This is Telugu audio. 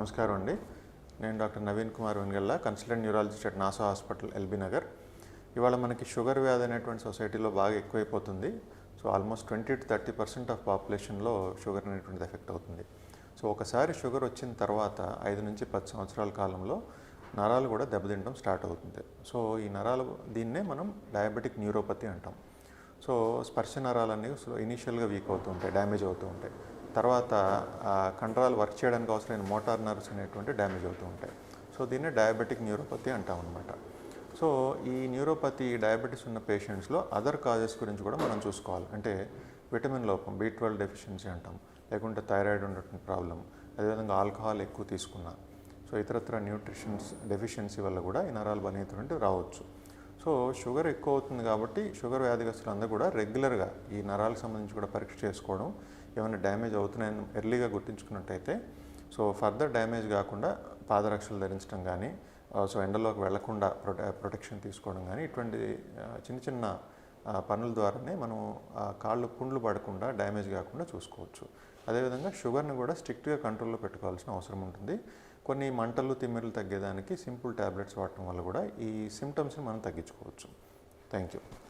నమస్కారం అండి. నేను doctor Naveen Kumar Vengalla, consultant neurologist at Nasa hospital LB Nagar. ఇవాళ మనకి షుగర్ వ్యాధి అనేటువంటి సొసైటీలో బాగా ఎక్కువైపోతుంది. సో ఆల్మోస్ట్ 20-30% ఆఫ్ పాపులేషన్లో షుగర్ అనేటువంటిది ఎఫెక్ట్ అవుతుంది. సో ఒకసారి షుగర్ వచ్చిన తర్వాత 5 నుంచి 10 సంవత్సరాల కాలంలో నరాలు కూడా దెబ్బతింటడం స్టార్ట్ అవుతుంది. సో ఈ నరాలు దీన్నే మనం డయాబెటిక్ న్యూరోపతి అంటాం. సో స్పర్శ నరాలన్నీ ఇనీషియల్గా వీక్ అవుతూ ఉంటాయి, డ్యామేజ్ అవుతూ ఉంటాయి. తర్వాత కండరాలు వర్క్ చేయడానికి అవసరమైన మోటార్ నర్వ్స్ అనేటువంటి డ్యామేజ్ అవుతూ ఉంటాయి. సో దీన్నే డయాబెటిక్ న్యూరోపతి అంటాం అనమాట. సో ఈ న్యూరోపతి డయాబెటీస్ ఉన్న పేషెంట్స్లో అదర్ కాజెస్ గురించి కూడా మనం చూసుకోవాలి. అంటే విటమిన్ లోపం, B12 డెఫిషియన్సీ అంటాం, లేకుంటే థైరాయిడ్ ఉన్నటువంటి ప్రాబ్లం, అదేవిధంగా ఆల్కహాల్ ఎక్కువ తీసుకున్నా, సో ఇతరత్ర న్యూట్రిషన్స్ డెఫిషియన్సీ వల్ల కూడా ఈ నరాలు బలహీనత రావచ్చు. సో షుగర్ ఎక్కువ అవుతుంది కాబట్టి షుగర్ వ్యాధిగ్రస్తులందరూ కూడా రెగ్యులర్గా ఈ నరాలకు సంబంధించి కూడా పరీక్ష చేసుకోవడం, ఏమైనా డ్యామేజ్ అవుతున్నాయని ఎర్లీగా గుర్తించుకున్నట్టయితే సో ఫర్దర్ డ్యామేజ్ కాకుండా పాదరక్షలు ధరించడం కానీ, సో ఎండలోకి వెళ్లకుండా ప్రొటెక్షన్ తీసుకోవడం కానీ, ఇటువంటి చిన్న చిన్న పనుల ద్వారానే మనం కాళ్ళు పుండ్లు పడకుండా, డ్యామేజ్ కాకుండా చూసుకోవచ్చు. అదేవిధంగా షుగర్ని కూడా స్ట్రిక్ట్గా కంట్రోల్లో పెట్టుకోవాల్సిన అవసరం ఉంటుంది. కొన్ని మంటలు, తిమ్మిర్లు తగ్గేదానికి సింపుల్ ట్యాబ్లెట్స్ వాడటం వల్ల కూడా ఈ సిమ్టమ్స్ని మనం తగ్గించుకోవచ్చు. Thank you.